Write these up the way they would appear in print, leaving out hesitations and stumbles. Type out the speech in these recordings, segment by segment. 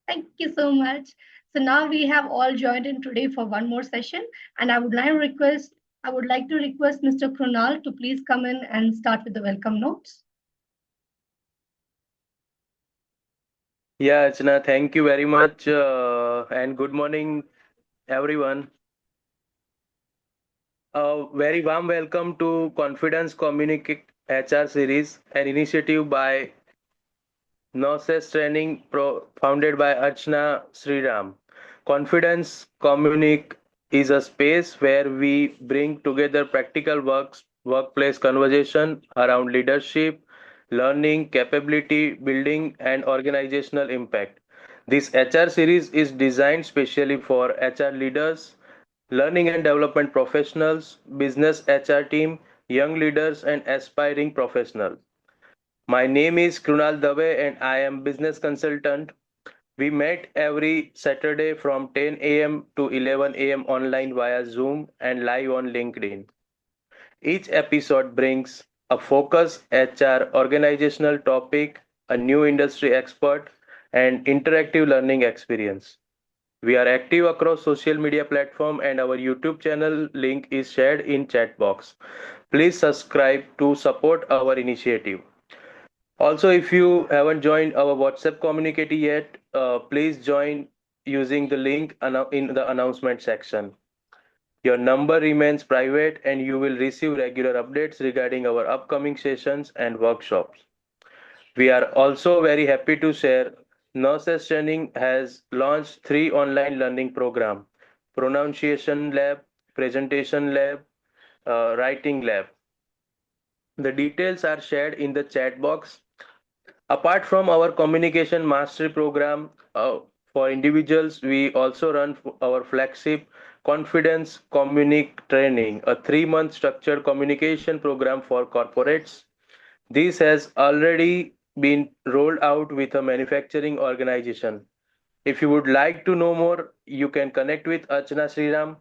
Thank you so much. So now we have all joined in today for one more session, and I would like to request Mr. Krunal to please come in and start with the welcome notes. Yeah, Achna, thank you very much, and good morning, everyone. A very warm welcome to Confidence Communicate HR series, an initiative by Nurses Training founded by Archana Sriram. Confidence Communic is a space where we bring together practical workplace conversation around leadership, learning, capability building, and organizational impact. This HR series is designed specially for HR leaders, learning and development professionals, business HR team, young leaders, and aspiring professionals. My name is Krunal Dave and I am business consultant. We met every Saturday from 10 a.m. to 11 a.m. online via Zoom and live on LinkedIn. Each episode brings a focus HR organizational topic, a new industry expert, and interactive learning experience. We are active across social media platform and our YouTube channel link is shared in chat box. Please subscribe to support our initiative. Also, if you haven't joined our WhatsApp community yet, please join using the link in the announcement section. Your number remains private and you will receive regular updates regarding our upcoming sessions and workshops. We are also very happy to share Nurses Training has launched 3 online learning programs: Pronunciation Lab, Presentation Lab, Writing Lab. The details are shared in the chat box. Apart from our communication mastery program for individuals, we also run our flagship Confidence Communic Training, a 3 month structured communication program for corporates. This has already been rolled out with a manufacturing organization. If you would like to know more, you can connect with Archana Sriram.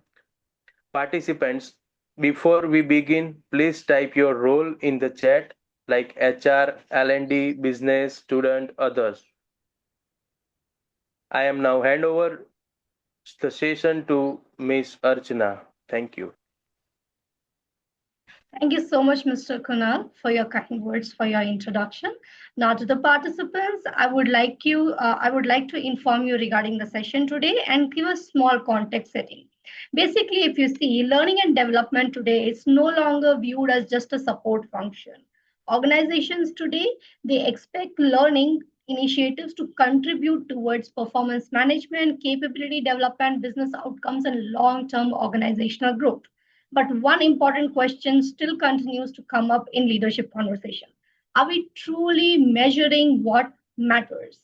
Participants, before we begin, please type your role in the chat like HR, L&D, business, student, others. I am now hand over the session to Miss Archana. Thank you. Thank you so much, Mr. Kunal, for your kind words for your introduction. Now, to the participants, I would like to inform you regarding the session today and give a small context setting. Basically, if you see, learning and development today is no longer viewed as just a support function. Organizations today, they expect learning initiatives to contribute towards performance management, capability development, business outcomes, and long-term organizational growth. But one important question still continues to come up in leadership conversation. Are we truly measuring what matters?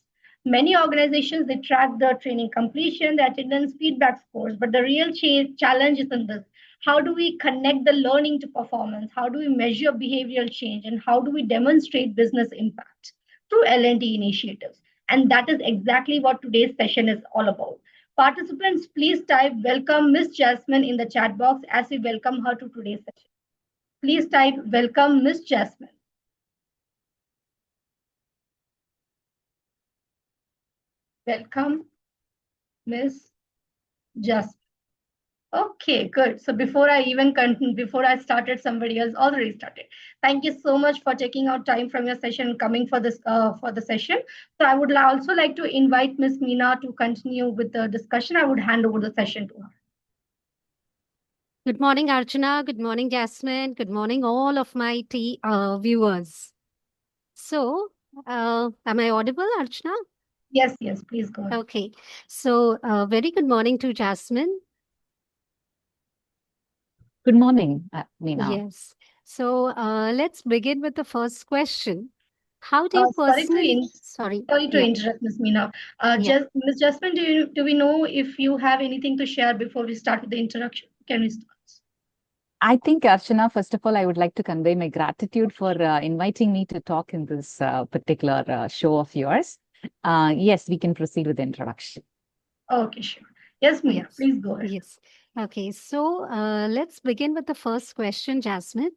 Many organizations they track the training completion, the attendance feedback scores, but the real challenge is in this. How do we connect the learning to performance? How do we measure behavioral change? And how do we demonstrate business impact through L&D initiatives? And that is exactly what today's session is all about. Participants, please type welcome Miss Jasmine in the chat box as we welcome her to today's session. Please type welcome Miss Jasmine. Welcome Miss Jasmine. Okay, good. So before I even continue, before I started, somebody else already started. Thank you so much for taking out time from your session and coming for this for the session. So I would also like to invite Miss Meena to continue with the discussion. I would hand over the session to her. Good morning, Archana. Good morning, Jasmine. Good morning, all of my viewers. So, am I audible, Archana? Yes, please go ahead. Okay. So, very good morning to Jasmine. Good morning, Meena. Yes. So, let's begin with the first question. How do you Sorry to interrupt, Ms. Meena. Ms. Jasmine, do we know if you have anything to share before we start with the introduction? Can we start? I think, Archana, first of all, I would like to convey my gratitude for inviting me to talk in this particular show of yours. Yes, we can proceed with the introduction. Okay, sure. Yes, Meena, please go ahead. Yes. Okay, so let's begin with the first question, Jasmine.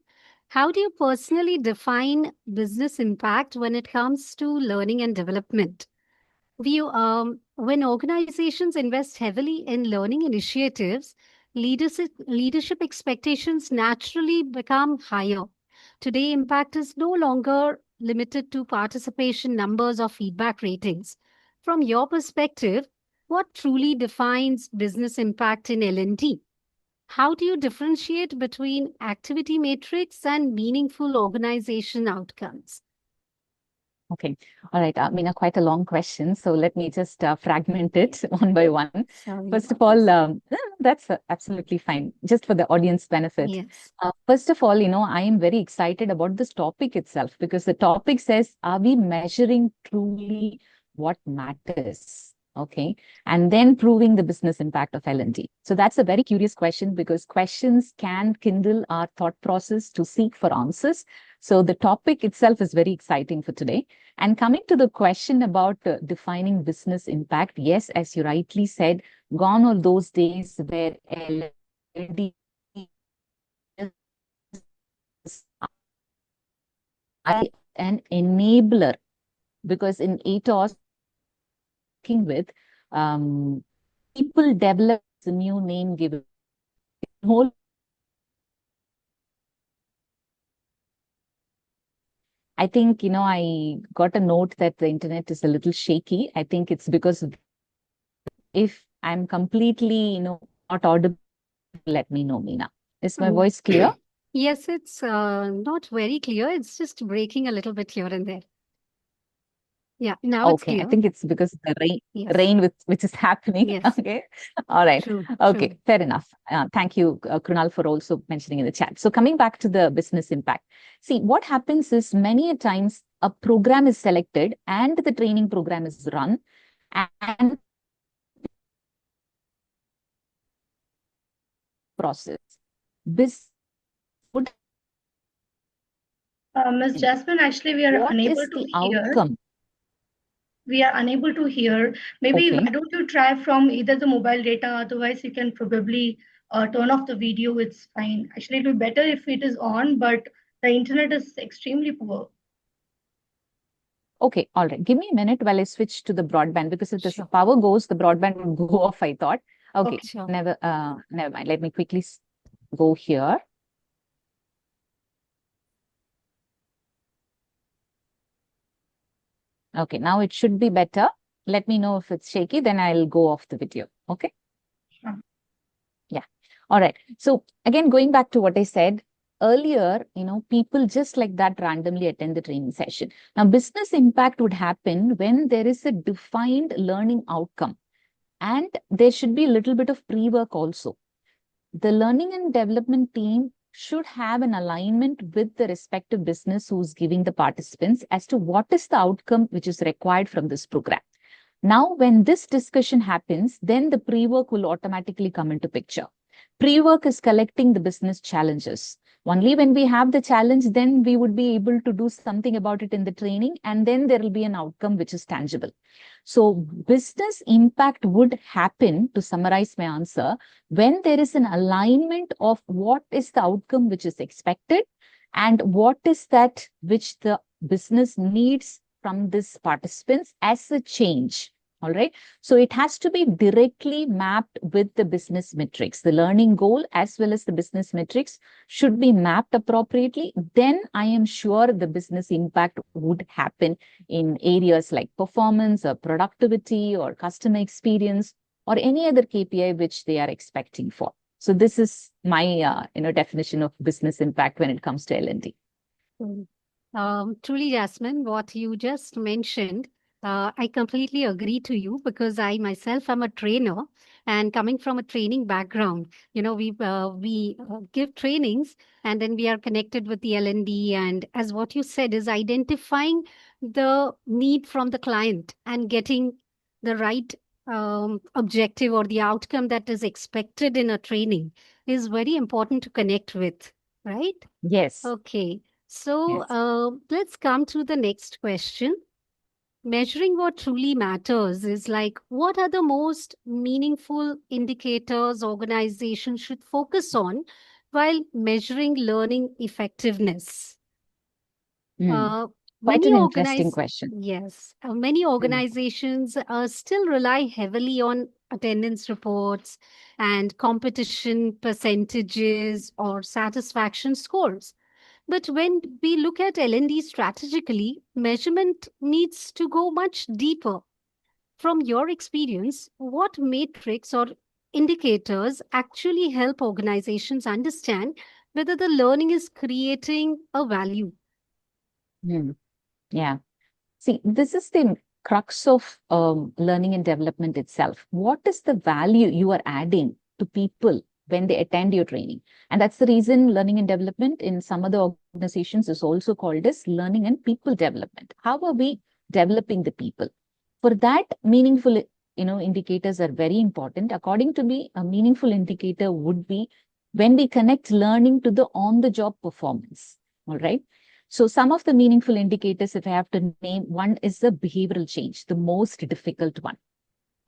How do you personally define business impact when it comes to learning and development? When organizations invest heavily in learning initiatives, leadership expectations naturally become higher. Today, impact is no longer limited to participation numbers or feedback ratings. From your perspective, what truly defines business impact in L&D? How do you differentiate between activity metrics and meaningful organization outcomes? Okay. All right. Meena, quite a long question. So let me just fragment it one by one. Sorry First of about all, this. that's absolutely fine, just for the audience benefit. Yes. First of all, I am very excited about this topic itself because the topic says, are we measuring truly what matters? Okay. And then proving the business impact of L&D. So that's a very curious question because questions can kindle our thought process to seek for answers. So the topic itself is very exciting for today. And coming to the question about defining business impact, yes, as you rightly said, gone are those days where L&D is an enabler, because in ATOS, working with people develop a new name given. Whole I think, I got a note that the internet is a little shaky. I think it's because if I'm completely, not audible, let me know, Meena. Is my voice clear? Yes, it's not very clear. It's just breaking a little bit here and there. Yeah, now it's Okay, I clear. think it's because of the rain, Yes. which is happening. Yes. Okay, all right. True. Okay, True. fair enough. Thank you, Krunal, for also mentioning in the chat. So coming back to the business impact. See, what happens is many a times a program is selected and the training program is run, and process. This would Ms. Jasmine, actually, we are what unable is to the hear. outcome? We are unable to hear. Maybe Okay. why don't you try from either the mobile data, otherwise you can probably turn off the video. It's fine. Actually, it would be better if it is on, but the internet is extremely poor. Okay, all right. Give me a minute while I switch to the broadband, because if the Sure. power goes, the broadband will go off, I thought. Okay, Okay. Sure. never mind. Let me quickly go here. Okay, now it should be better. Let me know if it's shaky, then I'll go off the video. Okay. Sure. Yeah. All right. So again, going back to what I said earlier, people just like that randomly attend the training session. Now, business impact would happen when there is a defined learning outcome, and there should be a little bit of pre-work also. The learning and development team should have an alignment with the respective business who's giving the participants as to what is the outcome which is required from this program. Now, when this discussion happens, then the pre-work will automatically come into picture. Pre-work is collecting the business challenges. Only when we have the challenge, then we would be able to do something about it in the training, and then there will be an outcome which is tangible. So business impact would happen, to summarize my answer, when there is an alignment of what is the outcome which is expected and what is that which the business needs from this participants as a change. All right. So it has to be directly mapped with the business metrics. The learning goal as well as the business metrics should be mapped appropriately. Then I am sure the business impact would happen in areas like performance or productivity or customer experience or any other KPI which they are expecting for. So this is my definition of business impact when it comes to L&D. Truly, Jasmine, what you just mentioned, I completely agree to you, because I myself am a trainer, and coming from a training background, we give trainings, and then we are connected with the L&D, and as what you said is identifying the need from the client and getting the right objective or the outcome that is expected in a training is very important to connect with, right? Yes. Okay. So Yes. let's come to the next question. Measuring what truly matters is like, what are the most meaningful indicators organizations should focus on while measuring learning effectiveness? Quite Many an interesting question. many organizations still rely heavily on attendance reports and competition percentages or satisfaction scores. But when we look at L&D strategically, measurement needs to go much deeper. From your experience, what metrics or indicators actually help organizations understand whether the learning is creating a value? Hmm. Yeah. See, this is the crux of learning and development itself. What is the value you are adding to people when they attend your training? And that's the reason learning and development in some other organizations is also called as learning and people development. How are we developing the people? For that, meaningful indicators are very important. According to me, a meaningful indicator would be when we connect learning to the on-the-job performance. All right. So some of the meaningful indicators, if I have to name, one is the behavioral change, the most difficult one.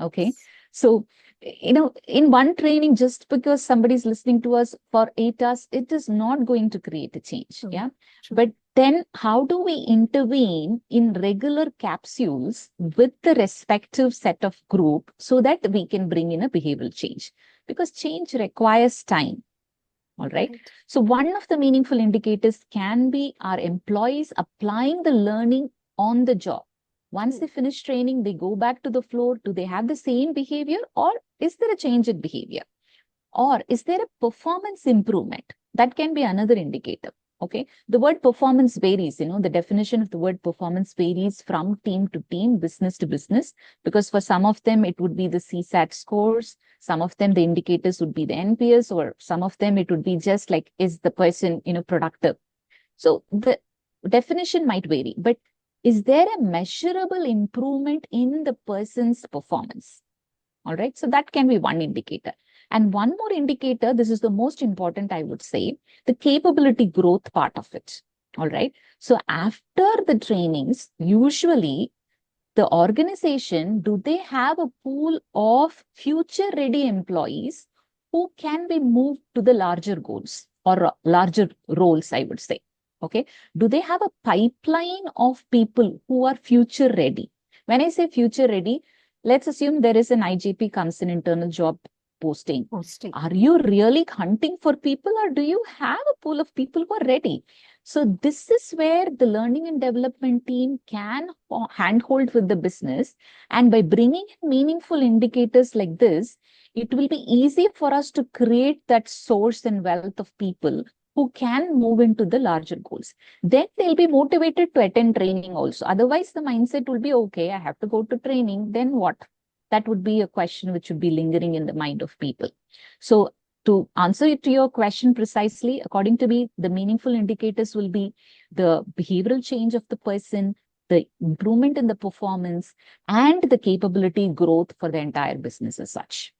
Okay. So, in one training, just because somebody's listening to us for 8 hours, it is not going to create a change. True. Yeah. True. But then how do we intervene in regular capsules with the respective set of group so that we can bring in a behavioral change? Because change requires time. All right. So one of the meaningful indicators can be our employees applying the learning on the job. Once they finish training, they go back to the floor. Do they have the same behavior, or is there a change in behavior? Or is there a performance improvement? That can be another indicator. Okay. The word performance varies, the definition of the word performance varies from team to team, business to business, because for some of them, it would be the CSAT scores. Some of them, the indicators would be the NPS, or some of them, it would be just like, is the person, productive? So the definition might vary, but is there a measurable improvement in the person's performance? All right. So that can be one indicator. And one more indicator, this is the most important, I would say, the capability growth part of it. All right. So after the trainings, usually the organization, do they have a pool of future ready employees who can be moved to the larger goals or larger roles, I would say? Okay. Do they have a pipeline of people who are future ready? When I say future ready, let's assume there is an IJP comes in, internal job posting. Are you really hunting for people, or do you have a pool of people who are ready? So this is where the learning and development team can handhold with the business. And by bringing in meaningful indicators like this, it will be easy for us to create that source and wealth of people who can move into the larger goals. Then they'll be motivated to attend training also. Otherwise, the mindset will be, okay, I have to go to training. Then what? That would be a question which would be lingering in the mind of people. So to answer to your question precisely, according to me, the meaningful indicators will be the behavioral change of the person, the improvement in the performance, and the capability growth for the entire business as such.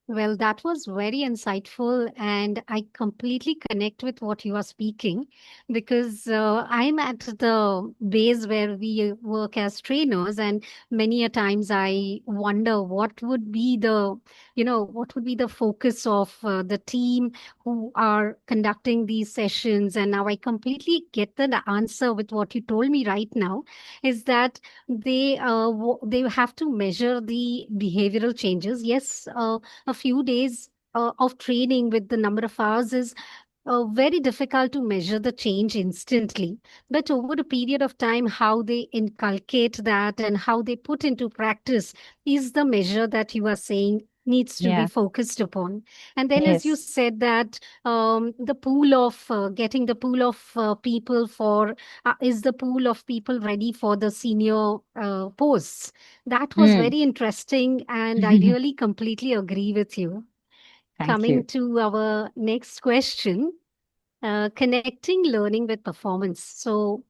Well, that was very insightful, and I completely connect with what you are speaking, because I'm at the base where we work as trainers, and many a times I wonder what would be the focus of the team who are conducting these sessions. And now I completely get the answer with what you told me right now, is that they have to measure the behavioral changes. Yes, a few days of training with the number of hours is very difficult to measure the change instantly. But over a period of time, how they inculcate that and how they put into practice is the measure that you are saying needs to be focused upon. And then, as you said, that the pool of getting the pool of people for is the pool of people ready for the senior posts. That was very interesting, and I really completely agree with you. Coming to our next question, connecting learning with performance. So,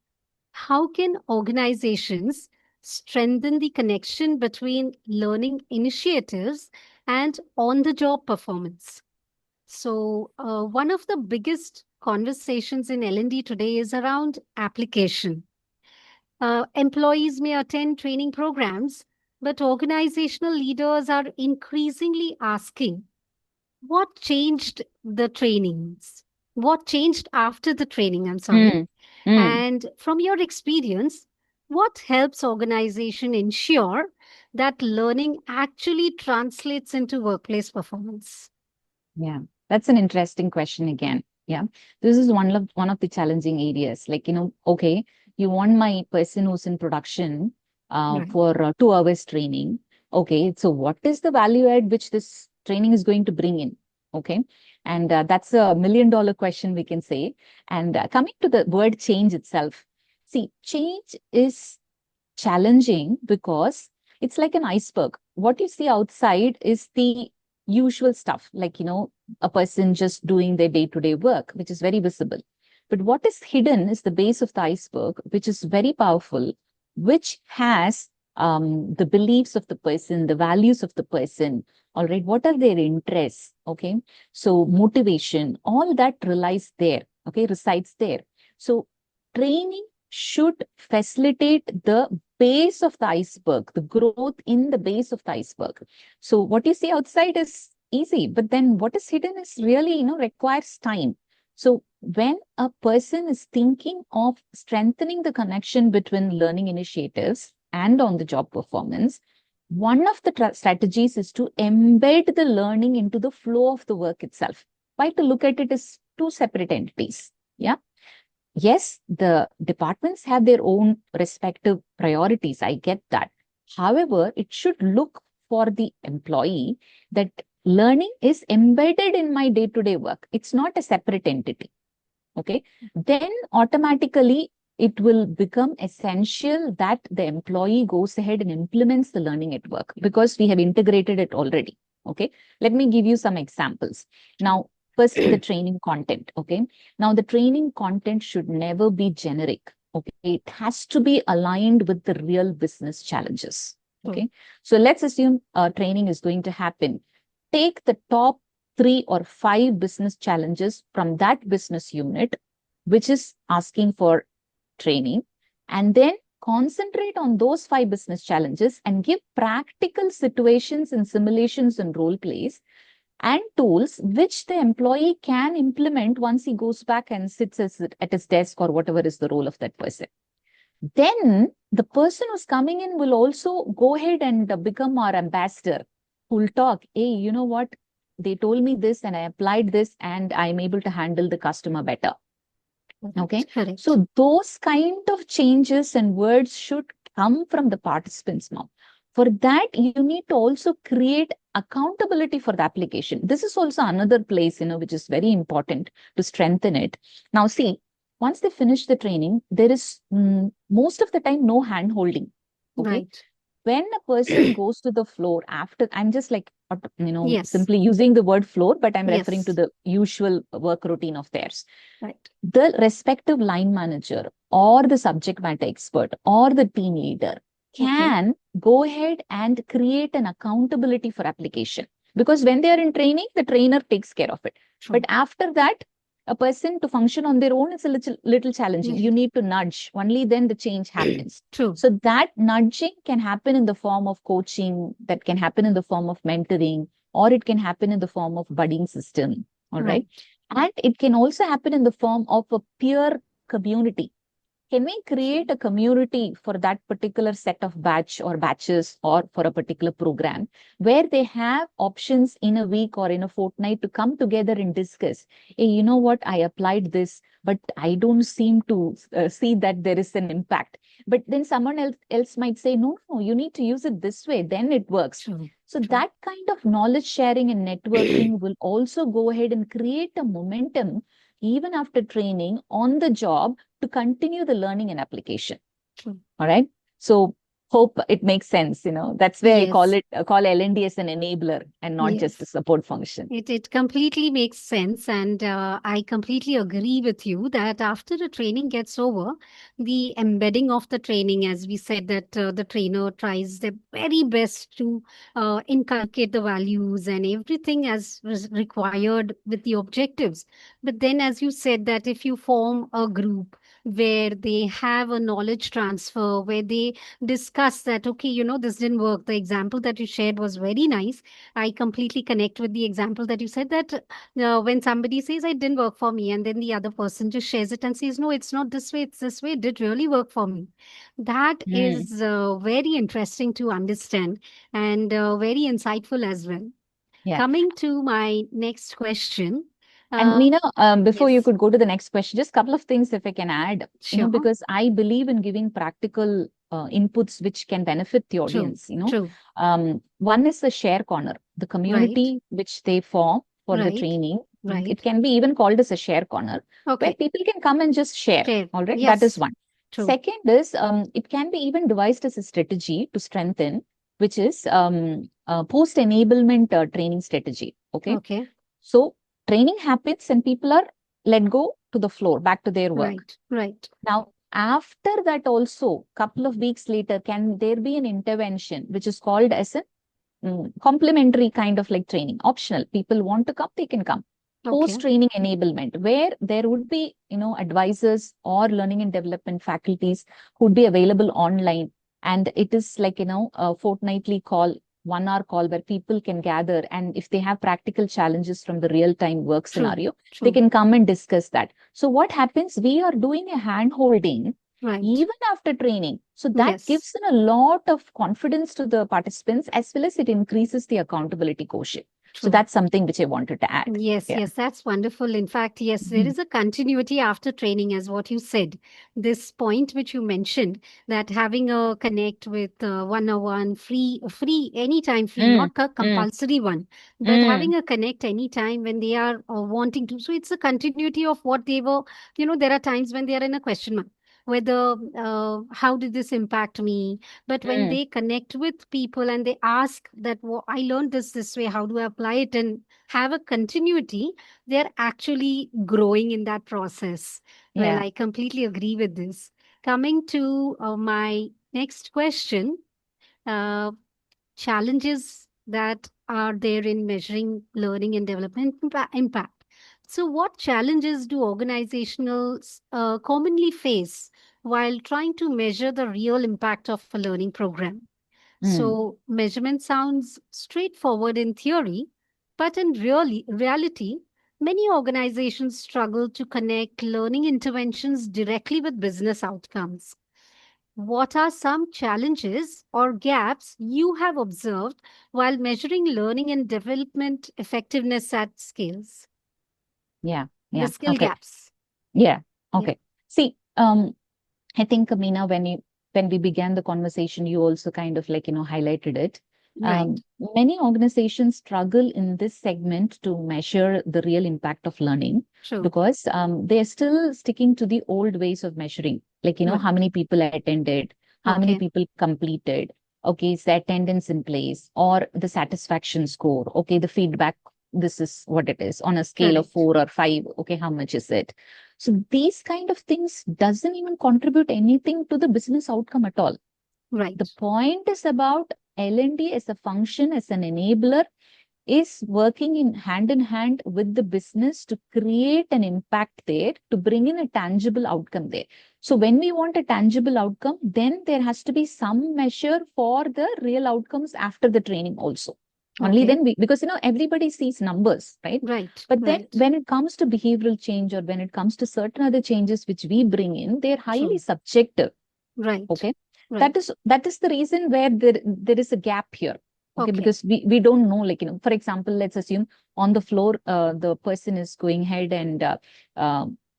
how can organizations strengthen the connection between learning initiatives and on the job performance? So, one of the biggest conversations in L&D today is around application. Employees may attend training programs, but organizational leaders are increasingly asking, what changed the trainings? What changed after the training? I'm sorry. And from your experience, what helps organization ensure that learning actually translates into workplace performance? Yeah, that's an interesting question again. Yeah, this is one of the challenging areas. Like, okay, you want my person who's in production Right. for 2 hours training. Okay, so what is the value add which this training is going to bring in? Okay, and that's a $1 million question, we can say. And coming to the word change itself, see, change is challenging because it's like an iceberg. What you see outside is the usual stuff, like, a person just doing their day-to-day work, which is very visible. But what is hidden is the base of the iceberg, which is very powerful, which has the beliefs of the person, the values of the person. All right, what are their interests? Okay, so motivation, all that relies there. Okay, resides there. So training should facilitate the base of the iceberg, the growth in the base of the iceberg. So what you see outside is easy, but then what is hidden is really, requires time. So when a person is thinking of strengthening the connection between learning initiatives and on the job performance, one of the strategies is to embed the learning into the flow of the work itself. Why to look at it as two separate entities? Yeah. Yes, the departments have their own respective priorities. I get that. However, it should look for the employee that learning is embedded in my day-to-day work. It's not a separate entity. Okay. Then automatically it will become essential that the employee goes ahead and implements the learning at work because we have integrated it already. Okay. Let me give you some examples. Now, first, the training content. Okay. Now, the training content should never be generic. Okay. It has to be aligned with the real business challenges. Okay. So let's assume training is going to happen. Take the top 3 or 5 business challenges from that business unit, which is asking for training, and then concentrate on those 5 business challenges and give practical situations and simulations and role plays and tools which the employee can implement once he goes back and sits at his desk or whatever is the role of that person. Then the person who's coming in will also go ahead and become our ambassador, who will talk, hey, you know what? They told me this and I applied this and I'm able to handle the customer better. Okay. Correct. So those kind of changes and words should come from the participants' mouth. For that, you need to also create accountability for the application. This is also another place, which is very important to strengthen it. Now, see, once they finish the training, there is most of the time no hand holding. Okay. Right. When a person goes to the floor after, I'm just like, Yes. simply using the word floor, but I'm Yes. referring to the usual work routine of theirs. Right. The respective line manager or the subject matter expert or the team leader can go ahead and create an accountability for application. Because when they are in training, the trainer takes care of it. True. But after that, a person to function on their own is a little challenging. Yes. You need to nudge. Only then the change happens. True. So that nudging can happen in the form of coaching, that can happen in the form of mentoring, or it can happen in the form of budding system. All right. And it can also happen in the form of a peer community. Can we create a community for that particular set of batch or batches or for a particular program where they have options in a week or in a fortnight to come together and discuss, hey, you know what, I applied this, but I don't seem to see that there is an impact. But then someone else might say, no, you need to use it this way, then it works. True. So that kind of knowledge sharing and networking will also go ahead and create a momentum even after training on the job to continue the learning and application. True. All right. So hope it makes sense. That's where Yes. I call L&D as an enabler and not just a support function. It completely makes sense. And I completely agree with you that after the training gets over, the embedding of the training, as we said, that the trainer tries their very best to inculcate the values and everything as required with the objectives. But then, as you said, that if you form a group where they have a knowledge transfer, where they discuss that, okay, this didn't work. The example that you shared was very nice. I completely connect with the example that you said that when somebody says it didn't work for me, and then the other person just shares it and says, no, it's not this way, it's this way, it did really work for me. That Mm. is very interesting to understand and very insightful as well. Yeah. Coming to my next question. And Meena, before you Yes, could go to the next question, just a couple of things if I can add, sure. because I believe in giving practical inputs which can benefit the True, audience, true. One is the share corner, the Right, community which they form for the right, training. right. It can be even called as a share corner, where Okay, people can come and just share. share. All right, that is Yes, one. true. Second is, it can be even devised as a strategy to strengthen, which is post-enablement training strategy. Okay. Okay, So training happens and people are let go to the floor, back to their work. right, right. Now, after that also, couple of weeks later, can there be an intervention which is called as a complementary kind of like training, optional. People want to come, they can come. Okay, Post-training enablement, where there would be, advisors or learning and development faculties who would be available online. And it is like, a fortnightly call, 1 hour call where people can gather. And if they have practical challenges from the real-time work true, scenario, they true. can come and discuss that. So what happens? We are doing a hand-holding Right. even after training. So that Yes. gives a lot of confidence to the participants, as well as it increases the accountability quotient. So True. that's something which I wanted to add. Yes, Yeah. yes, that's wonderful. In fact, yes, there Mhm. is a continuity after training, as what you said. This point which you mentioned, that having a connect with one-on-one, free, anytime free, Mm, not a mm, compulsory one, but mm, having a connect anytime when they are wanting to. So it's a continuity of what they were, there are times when they are in a question mark, whether how did this impact me? But when mm. they connect with people and they ask that, I learned this way, how do I apply it? And have a continuity, they're actually growing in that process. Well, Yeah. I completely agree with this. Coming to my next question, uh, challenges that are there in measuring learning and development impact. So, what challenges do organizations commonly face while trying to measure the real impact of a learning program? Mm. So, measurement sounds straightforward in theory, but in reality, many organizations struggle to connect learning interventions directly with business outcomes. What are some challenges or gaps you have observed while measuring learning and development effectiveness at scales? Yeah. The Yeah. skill Okay. gaps. Yeah. Yeah, Okay. See, I think, Amina, when we began the conversation, you also kind of like, highlighted it. right. Many organizations struggle in this segment to measure the real impact of learning True. because they're still sticking to the old ways of measuring, like, how Right. many people attended, how many Okay. people completed, okay, is the attendance in place, or the satisfaction score, okay, the feedback, this is what it is on a scale of Correct. 4 or 5, okay, how much is it? So these kind of things doesn't even contribute anything to the business outcome at all. Right. The point is about L&D as a function, as an enabler, is working in hand with the business to create an impact there, to bring in a tangible outcome there. So when we want a tangible outcome, then there has to be some measure for the real outcomes after the training also. Only Okay. then because everybody sees numbers, right? Right. But then Right. when it comes to behavioral change, or when it comes to certain other changes which we bring in, they're highly True. subjective. Right. Okay. Right. That is the reason where there is a gap here. Okay, Okay. because we don't know, like, for example, let's assume on the floor, the person is going ahead and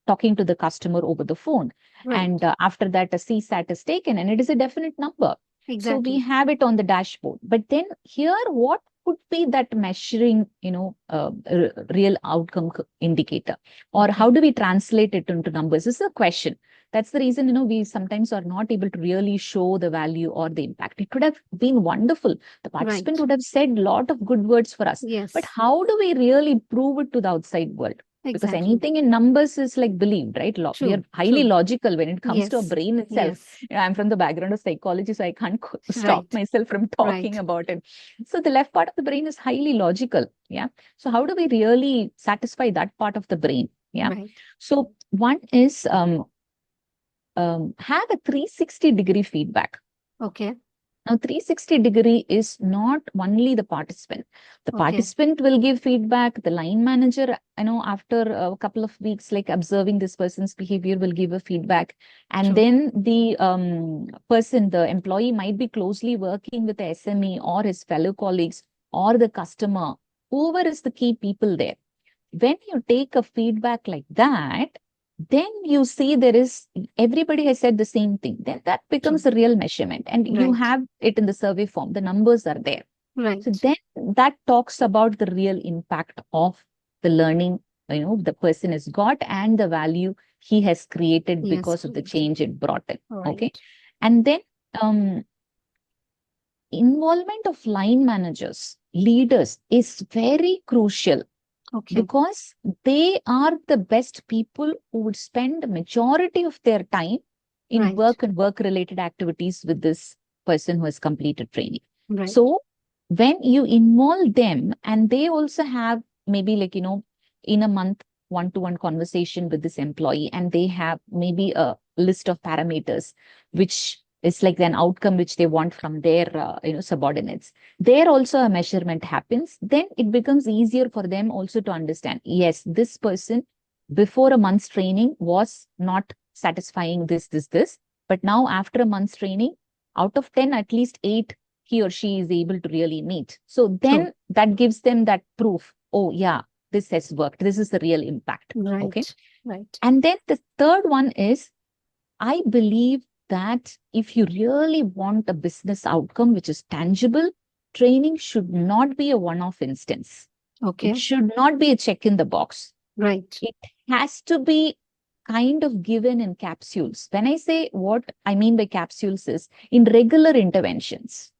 talking to the customer over the phone. Right. And after that, a CSAT is taken and it is a definite number. So we Exactly. have it on the dashboard. But then here, what could be that measuring, real outcome indicator? Or Okay. how do we translate it into numbers? This is a question. That's the reason, we sometimes are not able to really show the value or the impact. It could have been wonderful. The participant Right. would have said a lot of good words for us. But Yes. how do we really prove it to the outside world? Because Exactly. anything in numbers is like believed, right? We are True. highly True. logical when it comes to our Yes. brain itself. Yes. I'm from the background of psychology, so I can't stop Right. myself from talking Right. about it. So the left part of the brain is highly logical. Yeah. So how do we really satisfy that part of the brain? Yeah. Right. So one is have a 360-degree feedback. Okay. Now, 360-degree is not only the participant. The Okay. participant will give feedback. The line manager, after a couple of weeks, like observing this person's behavior, will give a feedback. And True. then the the employee might be closely working with the SME or his fellow colleagues or the customer, whoever is the key people there. When you take a feedback like that, then you see everybody has said the same thing. Then that becomes a real measurement, and you Right. have it in the survey form. The numbers are there. Right. So then that talks about the real impact of the learning, the person has got and the value he has created Yes, because of the great. change it brought in. Okay. Right. And then involvement of line managers, leaders is very crucial. Okay. Because they are the best people who would spend the majority of their time in Right. work and work-related activities with this person who has completed training. Right. So when you involve them, and they also have maybe in a month, one-to-one conversation with this employee, and they have maybe a list of parameters, which is like an outcome which they want from their subordinates. There also a measurement happens. Then it becomes easier for them also to understand, yes, this person before a month's training was not satisfying this, but now after a month's training, out of 10, at least 8 he or she is able to really meet. So then True. that gives them that proof. Oh yeah, this has worked. This is the real impact. Right. Okay. Right. And then the third one is, I believe that if you really want a business outcome which is tangible, training should not be a one-off instance. Okay. It should not be a check in the box. Right. It has to be kind of given in capsules. When I say what I mean by capsules is in regular interventions.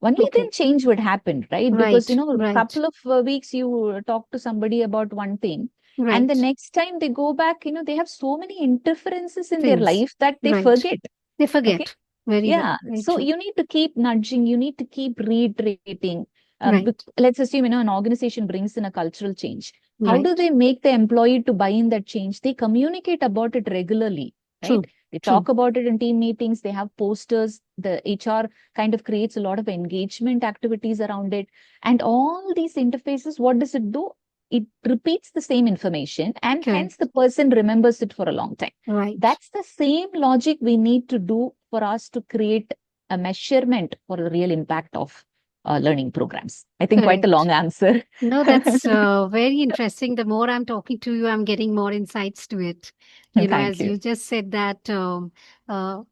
Only Okay. then change would happen, right? Right. Because, a Right. couple of weeks you talk to somebody about one thing, and the Right. next time they go back, they have so many interferences in their Things. life that they Right. forget. They Okay. forget. Very well. Yeah. Very So true. you need to keep nudging, you need to keep reiterating. Right. Let's assume, an organization brings in a cultural change. How do Right. they make the employee to buy in that change? They communicate about it regularly, True. right? They True. talk about it in team meetings, they have posters, the HR kind of creates a lot of engagement activities around it. And all these interfaces, what does it do? It repeats the same information, and hence Correct. the person remembers it for a long time. Right. That's the same logic we need to do for us to create a measurement for the real impact of learning programs. I think quite a Correct. long answer. No, that's very interesting. The more I'm talking to you, I'm getting more insights to it. Thank As you. you just said that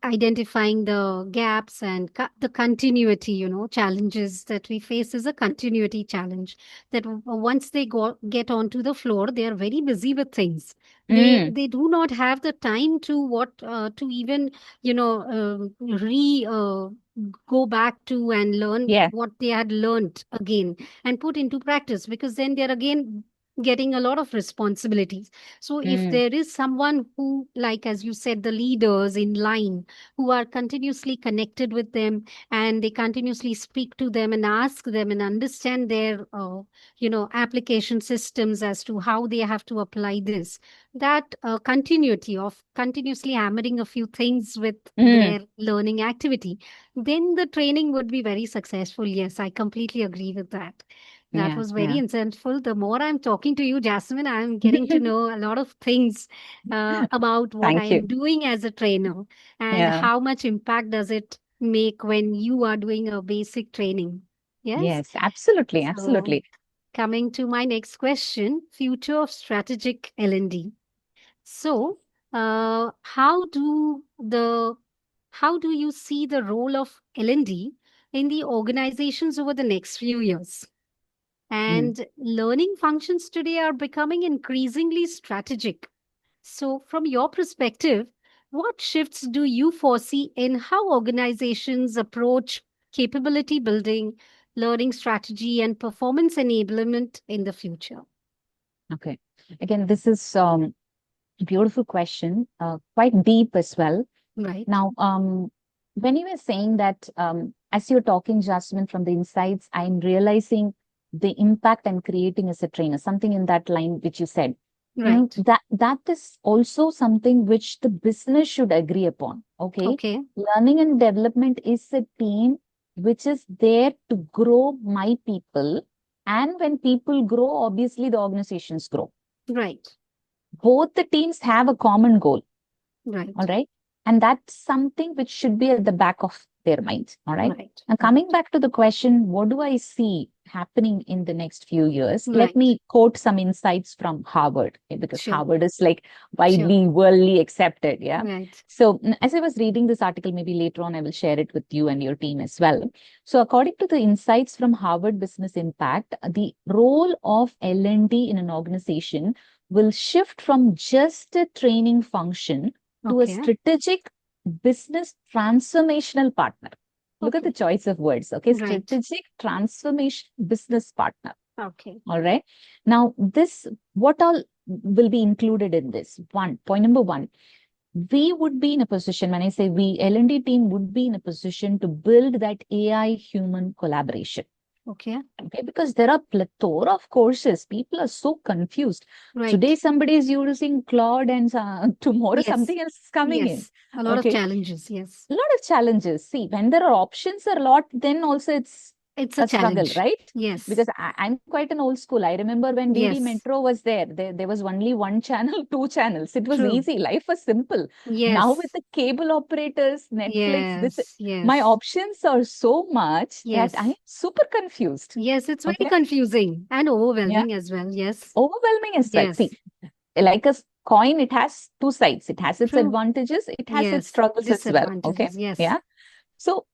identifying the gaps and the continuity, challenges that we face is a continuity challenge. That once they get onto the floor, they are very busy with things. They do not have the time to even go back to and learn Yeah. what they had learned again and put into practice, because then they're again getting a lot of responsibilities. So if there is someone who, like as you said, the leaders in line who are continuously connected with them, and they continuously speak to them and ask them and understand their application systems as to how they have to apply this, that continuity of continuously hammering a few things with their learning activity, then the training would be very successful. Yes, I completely agree with that. That Yeah. was very Yeah. insightful. The more I'm talking to you, Jasmine, I'm getting to know a lot of things about what I Thank you. am doing as a trainer, and Yeah. how much impact does it make when you are doing a basic training. Yes. Yes, absolutely. So, Absolutely. coming to my next question, future of strategic L&D. So, how do you see the role of L&D in the organizations over the next few years? And learning functions today are becoming increasingly strategic. So, from your perspective, what shifts do you foresee in how organizations approach capability building, learning strategy, and performance enablement in the future? Okay. Again, this is a beautiful question, quite deep as well. Right. Now, when you were saying that, as you're talking, Jasmine, from the insights, I'm realizing the impact I'm creating as a trainer, something in that line which you said. Right. That is also something which the business should agree upon. Okay. Okay. Learning and development is a team which is there to grow my people. And when people grow, obviously the organizations grow. Right. Both the teams have a common goal. Right. All right. And that's something which should be at the back of their minds. All right. Right. Now, coming back to the question, what do I see happening in the next few years? Let Right. me quote some insights from Harvard, because Sure. Harvard is like widely, worldly accepted. Yeah. Right. So, as I was reading this article, maybe later on I will share it with you and your team as well. So, according to the insights from Harvard Business Impact, the role of L&D in an organization will shift from just a training function to a Okay. strategic business transformational partner. Look at Okay. the choice of words. Okay. Right. Strategic transformation business partner. Okay. All right. Now, what all will be included in this? Point number one, we would be in a position, when I say we, L&D team would be in a position to build that AI human collaboration. Okay. Okay, because there are plethora of courses. People are so confused. Right. Today, somebody is using Claude, and tomorrow Yes. something else is coming in. Yes. A lot of Okay, challenges. Yes. a lot of challenges. See, when there are options a lot, then also it's It's a a struggle, challenge. right? Yes. Because I'm quite an old school. I remember when DD Yes. Metro was there was only one channel, two channels. It was True. easy. Life was simple. Yes. Now with the cable operators, Netflix, Yes. my Yes. options are so much Yes. that I am super confused. Yes. It's very Okay. confusing and overwhelming as well. Yes. Overwhelming as well. Yes. See, like a coin, it has two sides. It has its True. advantages. It has its Yes. struggles as well. Okay. Disadvantages. Yes. Yeah. So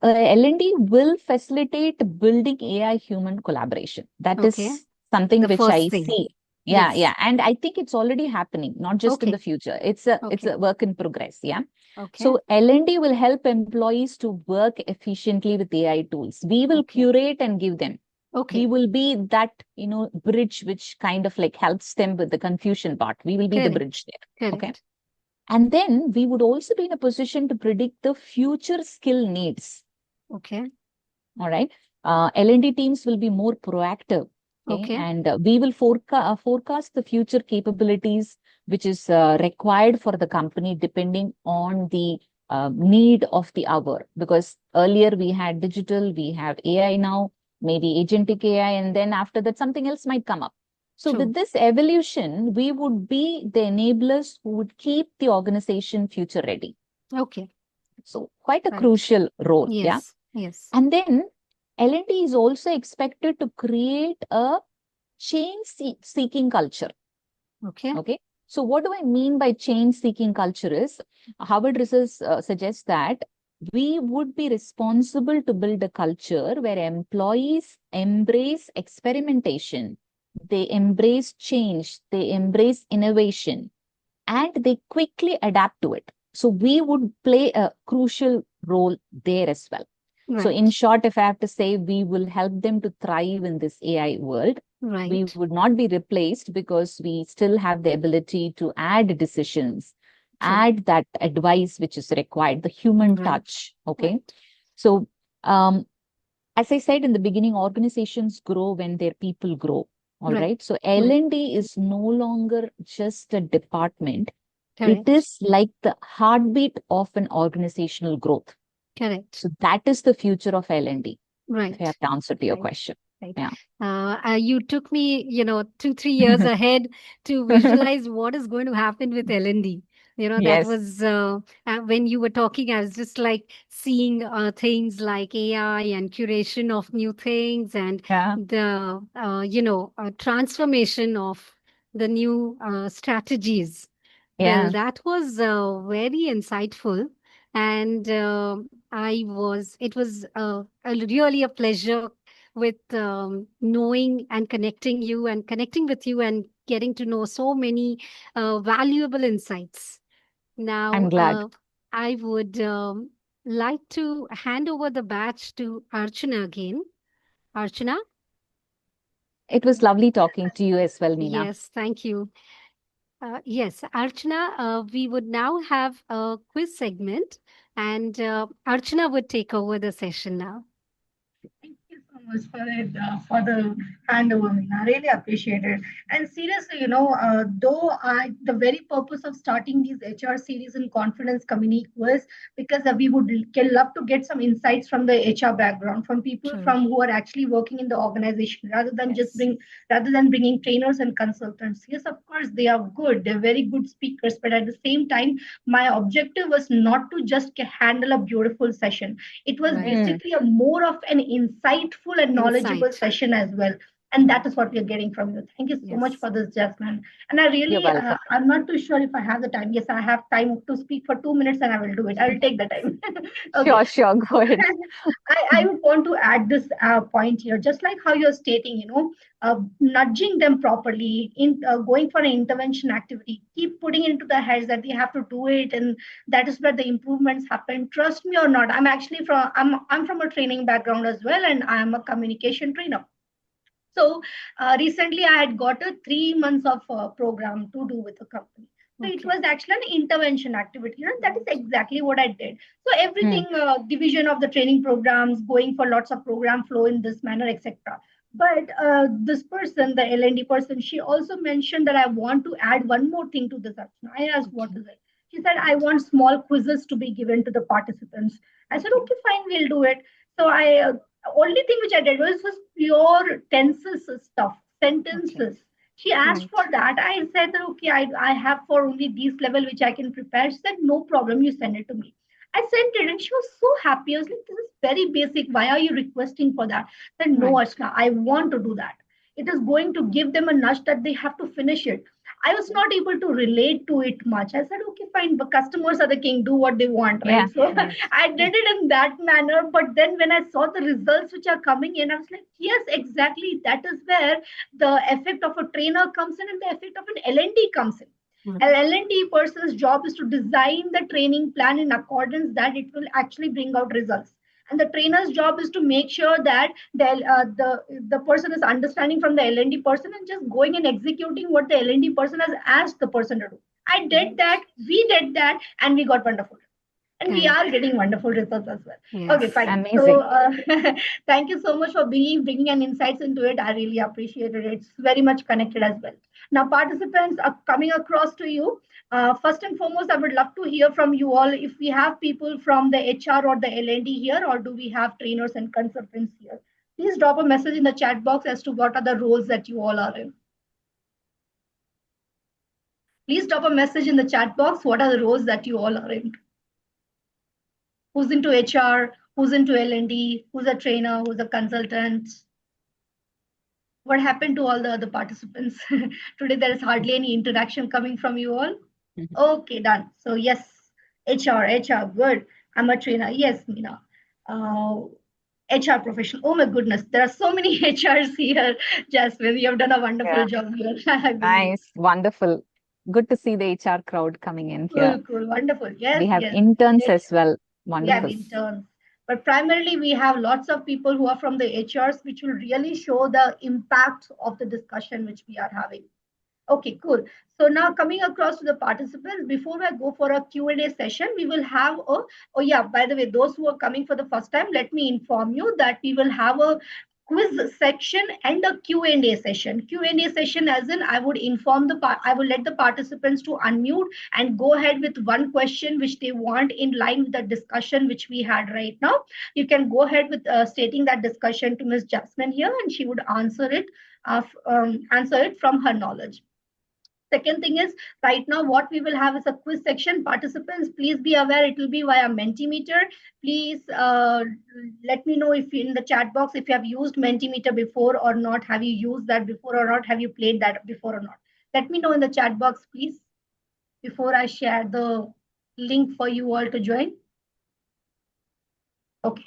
L&D will facilitate building AI human collaboration. That Okay. is something The which first I thing. see. Yeah, Yes. yeah. And I think it's already happening, not just in Okay. the future. It's a Okay. work in progress. Yeah. Okay. So L&D will help employees to work efficiently with AI tools. We will Okay. curate and give them. Okay. We will be that, bridge which kind of like helps them with the confusion part. We will be the Correct. bridge there. Okay. Correct. And then we would also be in a position to predict the future skill needs. Okay. All right. L&D teams will be more proactive. Okay. And we will forecast the future capabilities which is required for the company depending on the need of the hour. Because earlier we had digital, we have AI now, maybe agentic AI, and then after that something else might come up. So True. with this evolution, we would be the enablers who would keep the organization future ready. Okay. So quite a Right. crucial role. Yeah. Yes. Yes. And then L&D is also expected to create a change-seeking culture. Okay. Okay. So what do I mean by change-seeking culture is, Harvard research suggests that we would be responsible to build a culture where employees embrace experimentation, they embrace change, they embrace innovation, and they quickly adapt to it. So we would play a crucial role there as well. Right. So in short, if I have to say, we will help them to thrive in this AI world. Right. We would not be replaced because we still have the ability to add decisions, True. add that advice which is required, the human Right. touch. Okay. Right. So as I said in the beginning, organizations grow when their people grow. All Right. right. So L&D is no longer just a department. Correct. It is like the heartbeat of an organizational growth. Correct. So that is the future of L&D. Right. If I have to answer to your Right. question. Right. Yeah. You took me, 2-3 years ahead to visualize what is going to happen with L&D. That Yes. was when you were talking, I was just like seeing things like AI and curation of new things and Yeah. the transformation of the new strategies. Yeah. Well, that was very insightful. And it was really a pleasure with knowing and connecting you and connecting with you and getting to know so many valuable insights. Now, I'm glad. I would like to hand over the badge to Archana again. Archana? It was lovely talking to you as well, Meena. Yes, thank you. Yes, Archana, we would now have a quiz segment, and Archana would take over the session now. Thank you so much for it, for the handover. I really appreciate it. And seriously, though the very purpose of starting these HR series in Confidence Community was because we would love to get some insights from the HR background, from people True. from who are actually working in the organization, rather than Yes. rather than bringing trainers and consultants. Yes, of course, they are good. They're very good speakers, but at the same time, my objective was not to just handle a beautiful session. It was Right. basically a more of an insightful and knowledgeable Insight. session as well. And True. that is what we are getting from you. Thank you so much Yes. for this, Jasmine. And I You're really, welcome. I'm not too sure if I have the time. Yes, I have time to speak for 2 minutes and I will do it. I will take the time. Okay. Sure, go ahead. I would want to add this point here, just like how you're stating, nudging them properly in going for an intervention activity, keep putting into their heads that they have to do it, and that is where the improvements happen. Trust me or not, I'm from a training background as well, and I am a communication trainer. So recently, I had got a 3 months of program to do with the company. So it Okay. was actually an intervention activity, and that is exactly what I did. So everything, division of the training programs, going for lots of program flow in this manner, etc. But this person, the L&D person, she also mentioned that I want to add one more thing to this action. I asked, what Okay. is it? She said, I want small quizzes to be given to the participants. I said, Okay. okay, fine, we'll do it. So I only thing which I did was pure tenses stuff, Okay. sentences. She asked Right. for that. I said that okay, I have for only these level which I can prepare. She said, no problem, you send it to me. I sent it and she was so happy. I was like, this is very basic. Why are you requesting for that? I said, no, Right. Ashna, I want to do that. It is going to give them a nudge that they have to finish it. I was not able to relate to it much. I said, okay, fine, but customers are the king, do what they want, Yeah. right? So Right. I did it in that manner. But then when I saw the results which are coming in, I was like, yes, exactly. That is where the effect of a trainer comes in and the effect of an L&D comes in. Right. An L&D person's job is to design the training plan in accordance that it will actually bring out results. And the trainer's job is to make sure that the person is understanding from the L&D person and just going and executing what the L&D person has asked the person to do. I did Right. that, we did that, and we got wonderful. And we are Correct. getting wonderful results as well. Okay, Yes. fine. So Amazing. thank you so much for bringing an insights into it. I really appreciated it. It's very much connected as well. Now, participants are coming across to you. First and foremost, I would love to hear from you all if we have people from the HR or the L&D here, or do we have trainers and consultants here? Please drop a message in the chat box as to what are the roles that you all are in. Please drop a message in the chat box. What are the roles that you all are in? Who's into HR, who's into L&D, who's a trainer, who's a consultant. What happened to all the other participants? Today there is hardly any interaction coming from you all. Okay, done. So yes, HR, good. I'm a trainer. Yes, Meena. HR professional. Oh my goodness, there are so many HRs here. Jasmine, you have done a wonderful Yeah. job here, I believe. Nice. Wonderful. Good to see the HR crowd coming in here. Cool, wonderful. Yes, We have yes. interns Great. as well. We have Wonderful. Yes. interns, but primarily we have lots of people who are from the HRs, which will really show the impact of the discussion which we are having. Okay, cool. So now coming across to the participants, before I go for a Q&A session, we will have a, oh yeah, by the way, those who are coming for the first time, let me inform you that we will have a quiz section and a Q&A session. Q&A session as in I would I will let the participants to unmute and go ahead with one question which they want in line with the discussion which we had right now. You can go ahead with stating that discussion to Ms. Jasmine here and she would answer it from her knowledge. Second thing is, right now, what we will have is a quiz section. Participants, please be aware it will be via Mentimeter. Please let me know if in the chat box if you have used Mentimeter before or not. Have you used that before or not? Have you played that before or not? Let me know in the chat box, please, before I share the link for you all to join. Okay.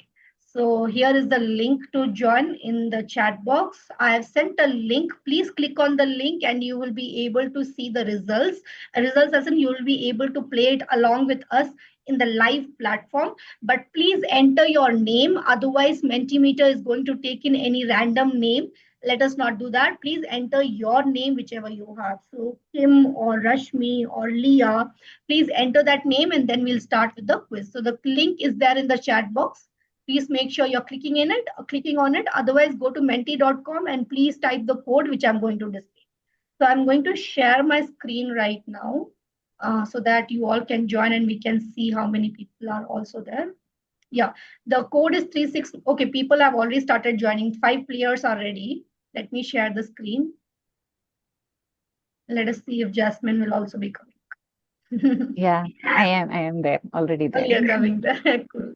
So here is the link to join in the chat box. I have sent a link. Please click on the link and you will be able to see the results. Results as in you will be able to play it along with us in the live platform. But please enter your name. Otherwise, Mentimeter is going to take in any random name. Let us not do that. Please enter your name, whichever you have. So Kim or Rashmi or Leah, please enter that name and then we'll start with the quiz. So the link is there in the chat box. Please make sure you're clicking on it. Otherwise, go to menti.com and please type the code which I'm going to display. So I'm going to share my screen right now so that you all can join and we can see how many people are also there. Yeah, the code is 36. Okay, people have already started joining. 5 players are ready. Let me share the screen. Let us see if Jasmine will also be coming. Yeah, I am there, already Oh, there. you're coming there. Cool.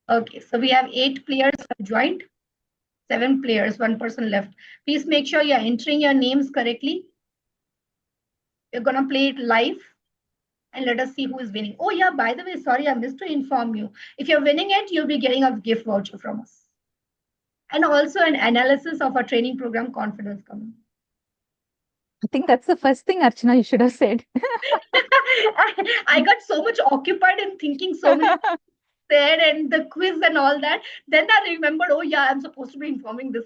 Okay, so we have 8 players have joined. 7 players, 1 person left. Please make sure you're entering your names correctly. We're gonna play it live and let us see who is winning. Oh yeah, by the way, sorry, I missed to inform you. If you're winning it, you'll be getting a gift voucher from us. And also an analysis of our training program, Confidence Coming. I think that's the first thing, Archana, you should have said. I got so much occupied in thinking so many said and the quiz and all that. Then I remembered, oh yeah, I'm supposed to be informing this.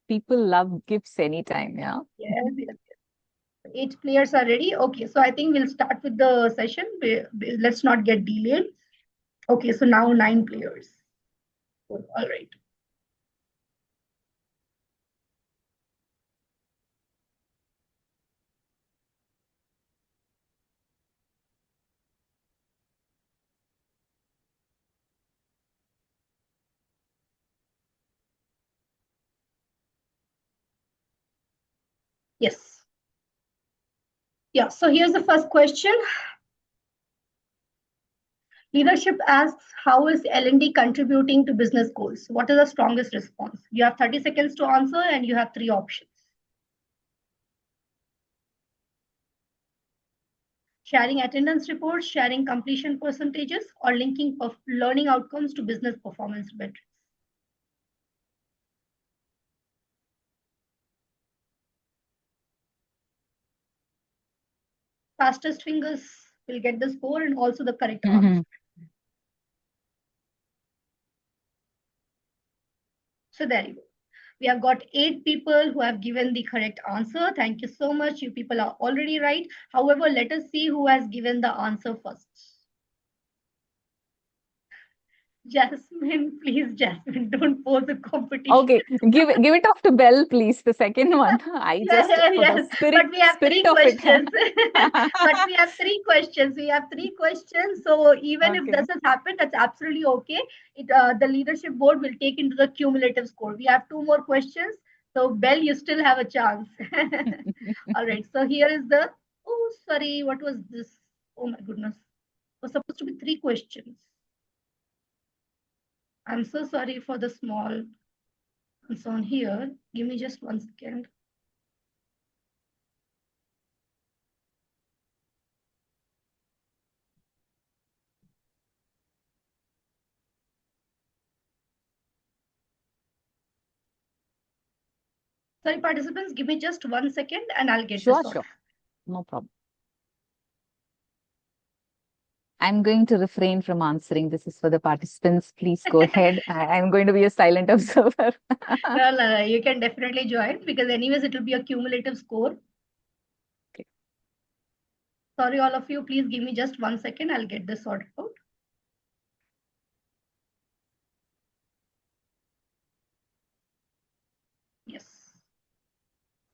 People love gifts anytime, yeah. Yes, yes. 8 players are ready. Okay, so I think we'll start with the session. Let's not get delayed. Okay, so now 9 players. Cool. All right. Yes. Yeah, so here's the first question. Leadership asks, how is L&D contributing to business goals? What is the strongest response? You have 30 seconds to answer and you have 3 options. Sharing attendance reports, sharing completion percentages, or linking learning outcomes to business performance metrics. Fastest fingers will get the score and also the correct answer. So there you go. We have got 8 people who have given the correct answer. Thank you so much. You people are already right. However, let us see who has given the answer first. Jasmine, please, Jasmine, don't pose a competition. Okay, give it off to Bell, please. The second one. I just for the spirit, but we have 3 spirit of it. questions. But we have 3 questions. We have 3 questions. So even if this has happened, that's absolutely okay. The leadership board will take into the cumulative score. We have 2 more questions. So Bell, you still have a chance. All right. So here is the. Oh, sorry. What was this? Oh my goodness. It was supposed to be 3 questions. I'm so sorry for the small concern here. Give me just 1 second. Sorry, participants, give me just 1 second and I'll get this sorted. Sure. No problem. I'm going to refrain from answering. This is for the participants. Please go ahead. I'm going to be a silent observer. No, you can definitely join because anyways, it will be a cumulative score. Okay. Sorry, all of you, please give me just 1 second. I'll get this sorted out. Yes.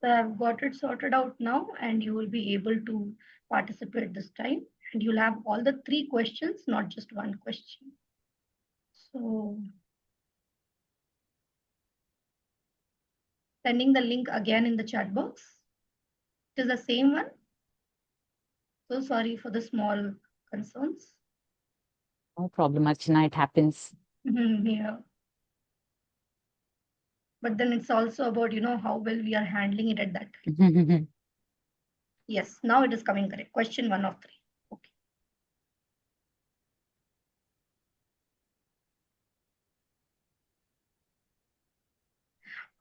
So I've got it sorted out now and you will be able to participate this time. And you'll have all the 3 questions, not just 1 question. So sending the link again in the chat box. It is the same one. So sorry for the small concerns. No problem, Archana. It happens. Yeah. But then it's also about, how well we are handling it at that time. Yes, now it is coming correct. Question 1 of 3. Okay.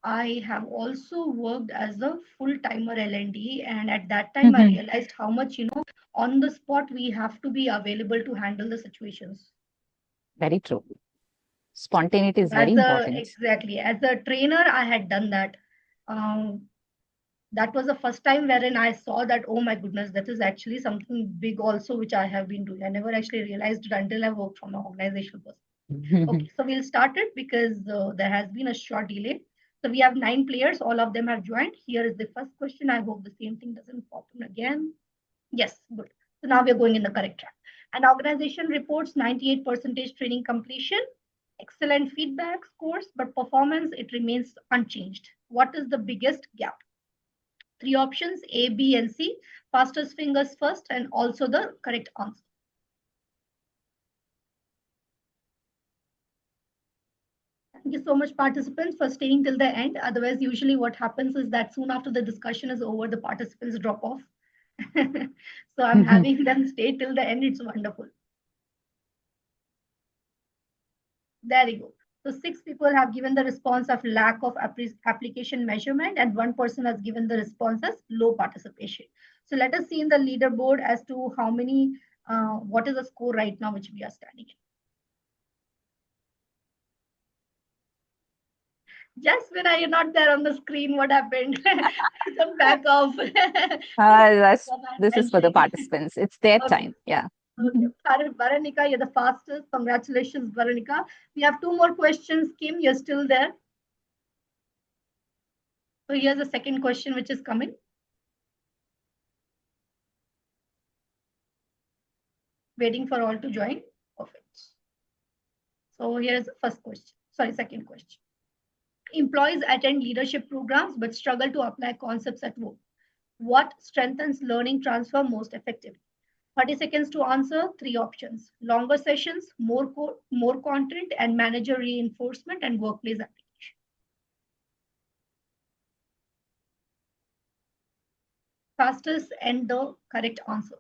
I have also worked as a full-timer L&D, and at that time I realized how much, on the spot we have to be available to handle the situations. Very true. Spontaneity is very important. Exactly. As a trainer, I had done that. That was the first time wherein I saw that, oh my goodness, that is actually something big also, which I have been doing. I never actually realized it until I worked from an organizational perspective. Okay, so we'll start it because there has been a short delay. So we have 9 players, all of them have joined. Here is the first question. I hope the same thing doesn't pop in again. Yes, good. So now we are going in the correct track. An organization reports 98% training completion, excellent feedback scores, but performance, it remains unchanged. What is the biggest gap? 3 options, A, B, and C. Fastest fingers first and also the correct answer. Thank you so much, participants, for staying till the end. Otherwise, usually what happens is that soon after the discussion is over, the participants drop off. So I'm having them stay till the end. It's wonderful. There you go. So 6 people have given the response of lack of application measurement, and 1 person has given the response as low participation. So let us see in the leaderboard as to how many, what is the score right now which we are standing in. Jasmine, are you not there on the screen? What happened? Come back off. This is for the participants. It's their Okay. time. Yeah. Okay. Baranika, you're the fastest. Congratulations, Baranika. We have 2 more questions. Kim, you're still there. So here's the second question which is coming. Waiting for all to join. Perfect. So here's the first question. Sorry, second question. Employees attend leadership programs but struggle to apply concepts at work. What strengthens learning transfer most effectively? 30 seconds to answer. 3 options. Longer sessions, more content, and manager reinforcement and workplace application. Fastest and the correct answer.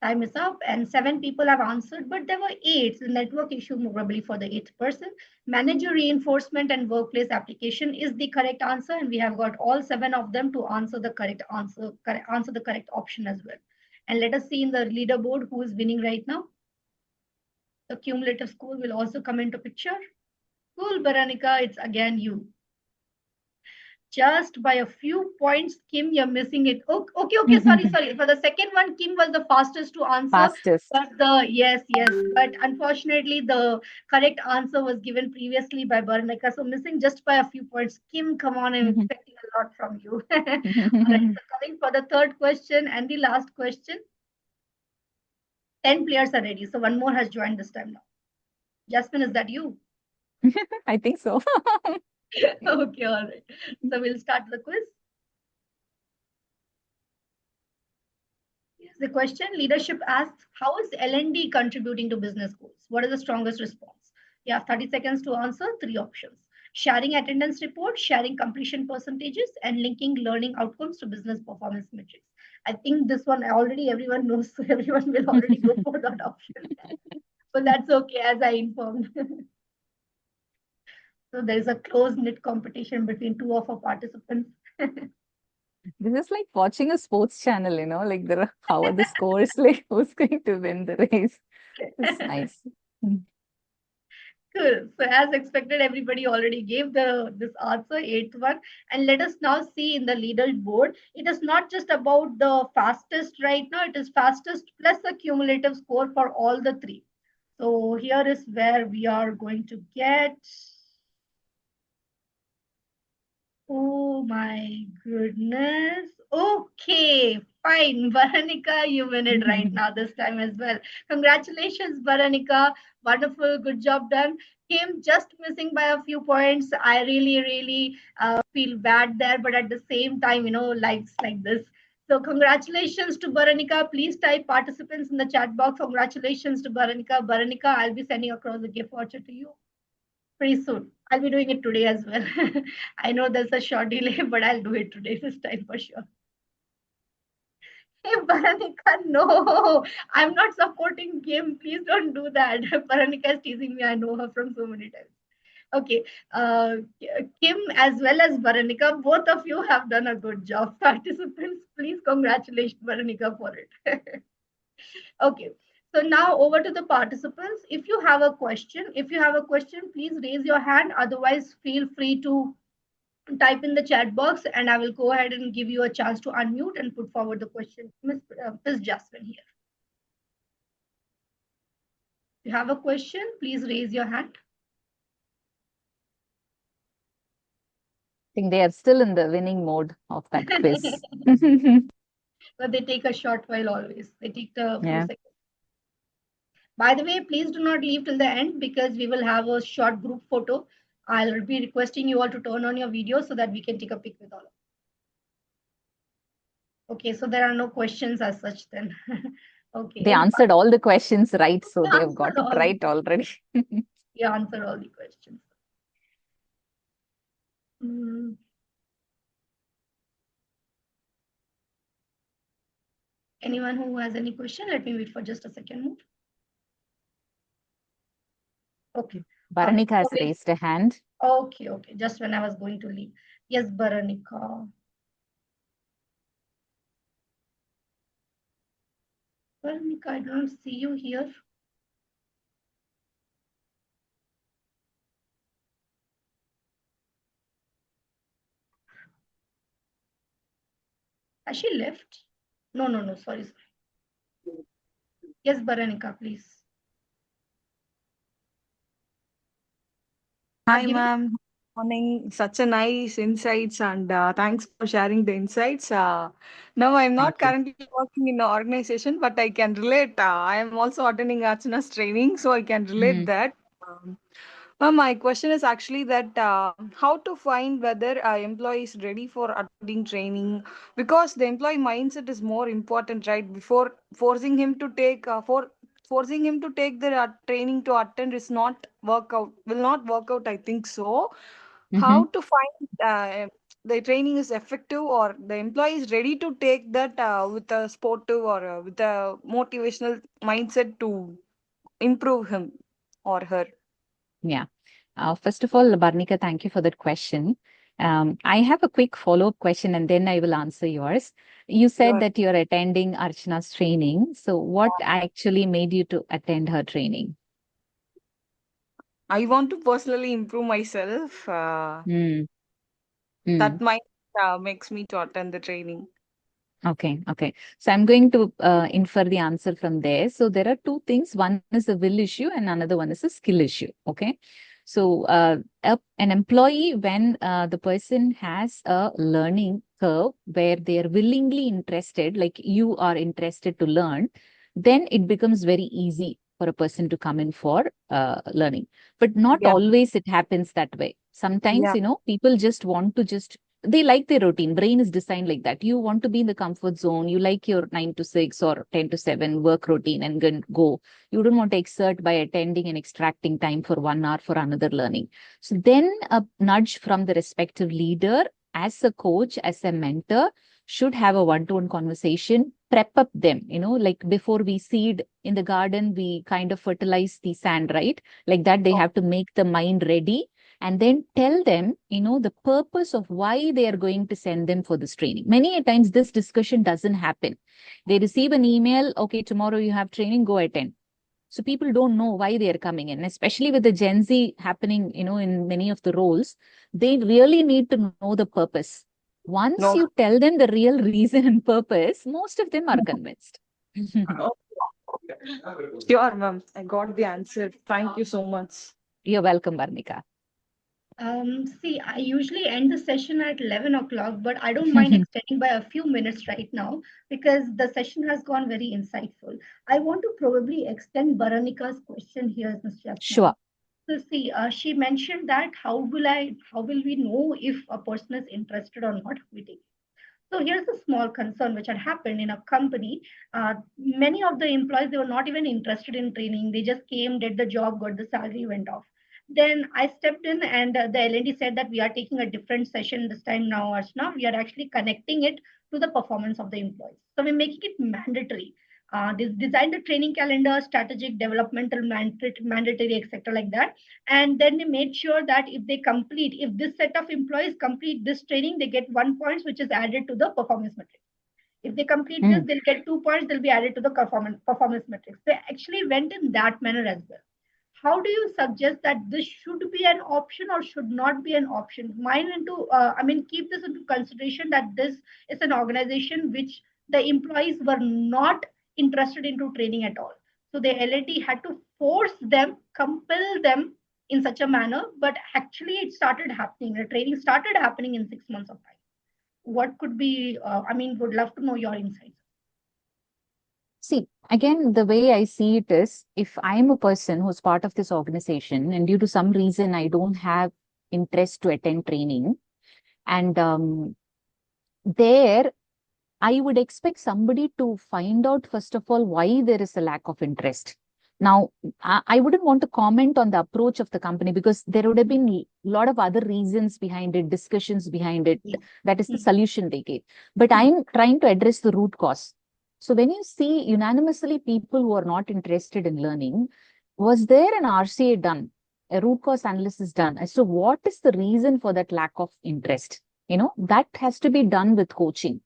Time is up, and 7 people have answered, but there were 8. The network issue probably for the 8th person. Manager reinforcement and workplace application is the correct answer, and we have got all 7 of them to answer the correct answer, answer the correct option as well. And let us see in the leaderboard who is winning right now. The cumulative score will also come into picture. Cool, Baranika, it's again you. Just by a few points, Kim, you're missing it. Okay, sorry. For the second one, Kim was the fastest to answer. Fastest. But yes. But unfortunately, the correct answer was given previously by Baranika. So missing just by a few points. Kim, come on, I'm expecting a lot from you. All right, so coming for the third question and the last question. 10 players are ready. So 1 more has joined this time now. Jasmine, is that you? I think so. Okay, all right. So we'll start the quiz. Here's the question. Leadership asks, how is L&D contributing to business goals? What is the strongest response? You have 30 seconds to answer. 3 options. Sharing attendance reports, sharing completion percentages, and linking learning outcomes to business performance metrics. I think this one already everyone knows, so everyone will already go for that option. But that's okay, as I informed. So there is a close-knit competition between 2 of our participants. This is like watching a sports channel, like how are the scores, like who's going to win the race? It's nice. Cool. So as expected, everybody already gave this answer, 8th one. And let us now see in the leaderboard. It is not just about the fastest right now. It is fastest plus a cumulative score for all the 3. So here is where we are going to get. Oh my goodness. Okay, fine. Baranika, you win it right now this time as well. Congratulations, Baranika. Wonderful. Good job done. Kim, just missing by a few points. I really feel bad there, but at the same time, life's like this. So congratulations to Baranika. Please type participants in the chat box. Congratulations to Baranika. Baranika, I'll be sending across the gift voucher to you pretty soon. I'll be doing it today as well. I know there's a short delay, but I'll do it today this time for sure. Hey, Baranika, no, I'm not supporting Kim. Please don't do that. Baranika is teasing me. I know her from so many times. Okay. Kim as well as Veronica, both of you have done a good job. Participants, please congratulate Veronica for it. Okay. So now over to the participants. If you have a question, please raise your hand. Otherwise, feel free to type in the chat box and I will go ahead and give you a chance to unmute and put forward the question. Ms. Jasmine here. If you have a question, please raise your hand. I think they are still in the winning mode of that quiz. But they take a short while always. They take the few Yeah. seconds. By the way, please do not leave till the end because we will have a short group photo. I'll be requesting you all to turn on your video so that we can take a pic with all of you. Okay, so there are no questions as such then. Okay. They answered all the questions right, so We they have got answered it all right already. we answered all the questions. Hmm. Anyone who has any question, let me wait for just a second more. Okay. Baranika has Okay. raised a hand. Okay, just when I was going to leave. Yes, Baranika. Baranika, I don't see you here. Has she left? No, sorry. Yes, Baranika, please. Hi, ma'am. Morning. Such a nice insights and thanks for sharing the insights. Now, I'm not currently working in an organization, but I can relate. I am also attending Archana's training, so I can relate that. Ma'am, my question is actually that how to find whether employee is ready for attending training, because the employee mindset is more important, right? Before forcing him to take forcing him to take the training to attend is not work out, will not work out, I think so. How to find the training is effective or the employee is ready to take that with a sportive or with a motivational mindset to improve him or her? Yeah. First of all, Barnika, thank you for that question. I have a quick follow-up question and then I will answer yours. You said Sure. that you're attending Archana's training. So what actually made you to attend her training? I want to personally improve myself. Mm. That might makes me to attend the training. Okay. So I'm going to infer the answer from there. So there are two things. One is a will issue and another one is a skill issue. Okay. So an employee, when the person has a learning curve where they are willingly interested, like you are interested to learn, then it becomes very easy for a person to come in for learning. But not Yeah. always it happens that way. Sometimes, Yeah. people just want to they like their routine. Brain is designed like that. You want to be in the comfort zone. You like your 9 to 6 or 10 to 7 work routine and go. You don't want to exert by attending and extracting time for 1 hour for another learning. So then a nudge from the respective leader as a coach, as a mentor, should have a one-to-one conversation, prep up them, like before we seed in the garden, we kind of fertilize the sand, right? Like that, they have to make the mind ready and then tell them, the purpose of why they are going to send them for this training. Many a times this discussion doesn't happen. They receive an email, okay, tomorrow you have training, go attend. So people don't know why they are coming in, especially with the Gen Z happening, in many of the roles, they really need to know the purpose. Once No. you tell them the real reason and purpose, most of them are convinced. Sure, ma'am. I got the answer. Thank you so much. You're welcome, Varnika. See, I usually end the session at 11 o'clock, but I don't mind extending by a few minutes right now because the session has gone very insightful. I want to probably extend Baranika's question here, Ms. Jasmine. Sure. So see, she mentioned that how will we know if a person is interested or not? So here's a small concern which had happened in a company. Many of the employees, they were not even interested in training. They just came, did the job, got the salary, went off. Then I stepped in and the L&D said that we are taking a different session this time now, Archana. We are actually connecting it to the performance of the employees. So we're making it mandatory. Design the training calendar, strategic, developmental, mandatory, etc. like that. And then they made sure that if this set of employees complete this training, they get 1 point, which is added to the performance metric. If they complete this, they'll get 2 points, they'll be added to the performance metrics. They actually went in that manner as well. How do you suggest that this should be an option or should not be an option? Keep this into consideration that this is an organization which the employees were not interested into training at all. So the LAT had to force them, compel them in such a manner, but actually it started happening. The training started happening in 6 months of time. What could be, would love to know your insights. See, again, the way I see it is, if I'm a person who's part of this organization and due to some reason I don't have interest to attend training, and there I would expect somebody to find out, first of all, why there is a lack of interest. Now, I wouldn't want to comment on the approach of the company because there would have been a lot of other reasons behind it, discussions behind it. That is the solution they gave. But I'm trying to address the root cause. So when you see unanimously people who are not interested in learning, was there an RCA done, a root cause analysis done as to what is the reason for that lack of interest? That has to be done with coaching,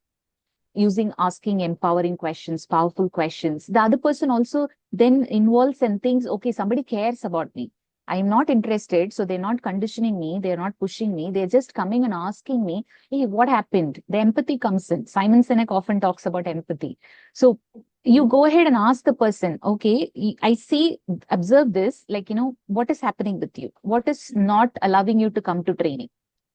using asking empowering questions, powerful questions. The other person also then involves and thinks, okay, somebody cares about me. I'm not interested, so they're not conditioning me, they're not pushing me, they're just coming and asking me, hey, what happened? The empathy comes in. Simon Sinek often talks about empathy. So you go ahead and ask the person, okay, I see, observe this, what is happening with you? What is not allowing you to come to training?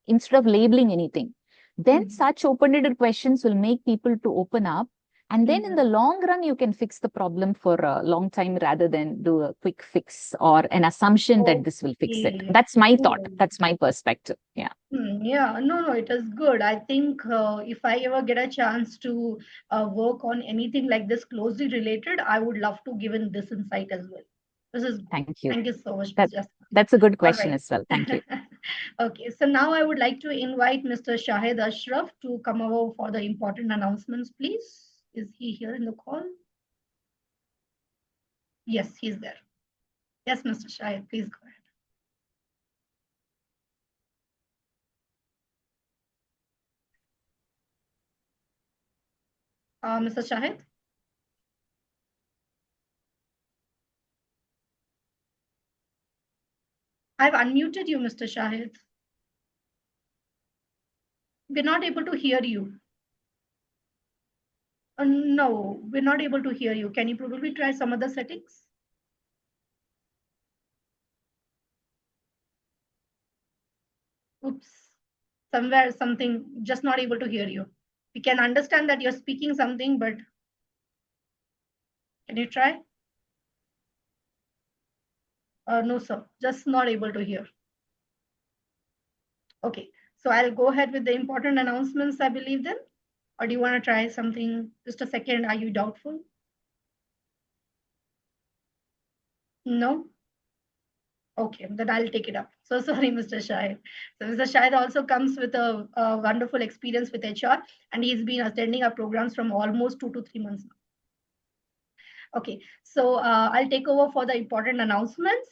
Instead of labeling anything. Then such open-ended questions will make people to open up. And then in the long run, you can fix the problem for a long time rather than do a quick fix or an assumption that this will fix it. That's my thought. That's my perspective. Yeah. Yeah, no, it is good. I think if I ever get a chance to work on anything like this closely related, I would love to give in this insight as well. This is good. Thank you. Thank you so much, That's a good question as well. Thank you. Okay, so now I would like to invite Mr. Shahid Ashraf to come over for the important announcements, please. Is he here in the call? Yes, he's there. Yes, Mr. Shahid, please go ahead. Mr. Shahid? I've unmuted you, Mr. Shahid. We're not able to hear you. No, we're not able to hear you. Can you probably try some other settings? Oops, somewhere something, just not able to hear you. We can understand that you're speaking something, but can you try? No, sir, just not able to hear. Okay, so I'll go ahead with the important announcements, I believe then. Or do you want to try something? Just a second, are you doubtful? No? Okay, then I'll take it up. So sorry, Mr. Shahid. So Mr. Shahid also comes with a wonderful experience with HR, and he's been attending our programs from almost 2 to 3 months now. Okay, so I'll take over for the important announcements.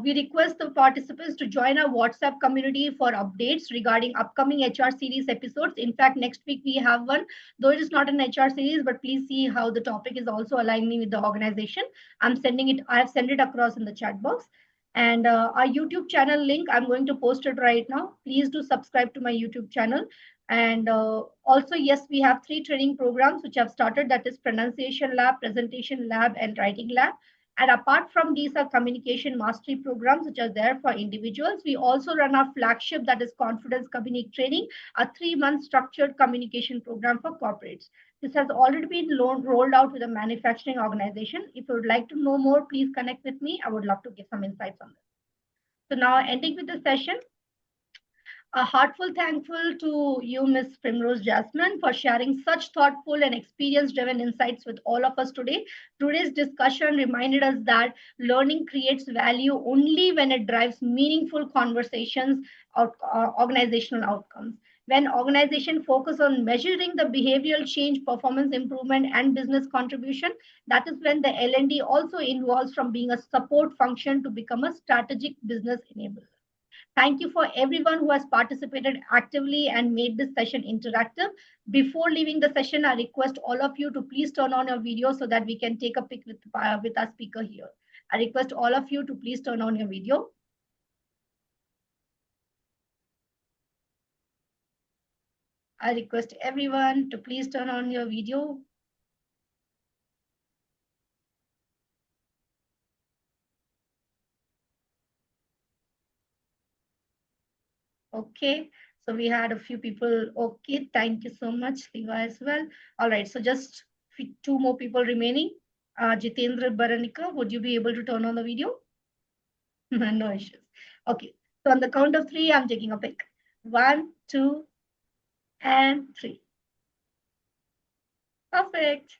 We request the participants to join our WhatsApp community for updates regarding upcoming HR series episodes. In fact, next week we have one, though it is not an HR series, but please see how the topic is also aligning with the organization. I have sent it across in the chat box. And our YouTube channel link, I'm going to post it right now. Please do subscribe to my YouTube channel. And also, yes, we have 3 training programs which have started, that is Pronunciation Lab, Presentation Lab, and Writing Lab. And apart from these are communication mastery programs which are there for individuals. We also run our flagship, that is Confidence Communicate Training, a 3-month structured communication program for corporates. This has already been rolled out with a manufacturing organization. If you would like to know more, please connect with me. I would love to give some insights on this. So now ending with the session, a heartfelt thankful to you, Ms. Primrose Jasmine, for sharing such thoughtful and experience-driven insights with all of us today. Today's discussion reminded us that learning creates value only when it drives meaningful conversations or organizational outcomes. When organization focus on measuring the behavioral change, performance improvement, and business contribution, that is when the L&D also involves from being a support function to become a strategic business enabler. Thank you for everyone who has participated actively and made this session interactive. Before leaving the session, I request all of you to please turn on your video so that we can take a pic with our speaker here. I request all of you to please turn on your video. I request everyone to please turn on your video. Okay, so we had a few people. Okay, thank you so much, Siva, as well. All right, so just two more people remaining. Jitendra Baranika, would you be able to turn on the video? No issues. Okay, so on the count of three, I'm taking a pic. 1, 2, and 3. Perfect.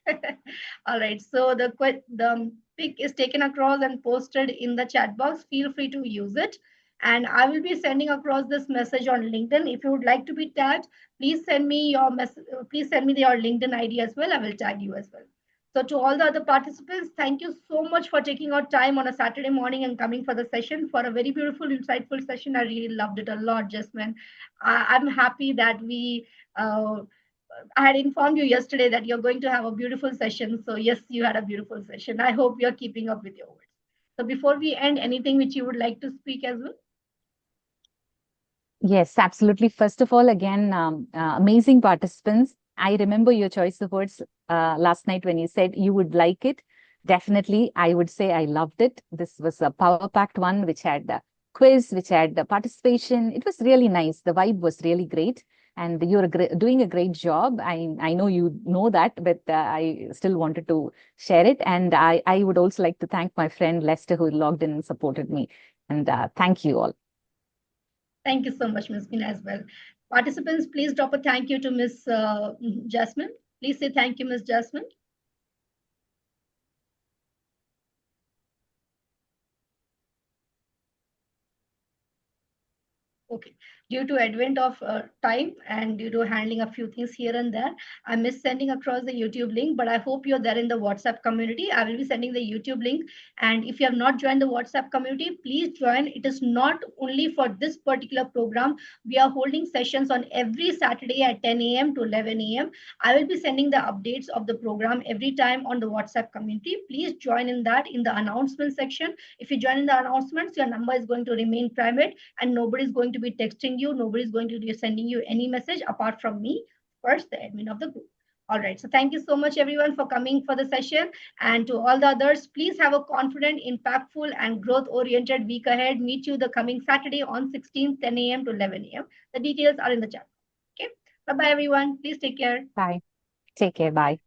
All right, so the pic is taken across and posted in the chat box. Feel free to use it. And I will be sending across this message on LinkedIn. If you would like to be tagged, please send me your message. Please send me your LinkedIn ID as well. I will tag you as well. So to all the other participants, thank you so much for taking out time on a Saturday morning and coming for the session, for a very beautiful, insightful session. I really loved it a lot, Jasmine. I'm happy that I had informed you yesterday that you're going to have a beautiful session. So yes, you had a beautiful session. I hope you're keeping up with your words. So before we end, anything which you would like to speak as well? Yes, absolutely. First of all, again, amazing participants. I remember your choice of words last night when you said you would like it. Definitely, I would say I loved it. This was a power-packed one, which had the quiz, which had the participation. It was really nice. The vibe was really great. And you're doing a great job. I know you know that, but I still wanted to share it. And I would also like to thank my friend Lester, who logged in and supported me. And thank you all. Thank you so much, Ms. Mina, as well. Participants, please drop a thank you to Ms. Jasmine. Please say thank you, Ms. Jasmine. Okay. Due to advent of time and due to handling a few things here and there, I missed sending across the YouTube link, but I hope you're there in the WhatsApp community. I will be sending the YouTube link. And if you have not joined the WhatsApp community, please join. It is not only for this particular program. We are holding sessions on every Saturday at 10 a.m. to 11 a.m. I will be sending the updates of the program every time on the WhatsApp community. Please join in that in the announcement section. If you join in the announcements, your number is going to remain private and nobody is going to be texting you. Nobody's going to be sending you any message apart from me, first, the admin of the group. All right. So thank you so much, everyone, for coming for the session. And to all the others, please have a confident, impactful, and growth-oriented week ahead. Meet you the coming Saturday on 16th, 10 a.m. to 11 a.m. The details are in the chat. Okay. Bye-bye, everyone. Please take care. Bye. Take care. Bye.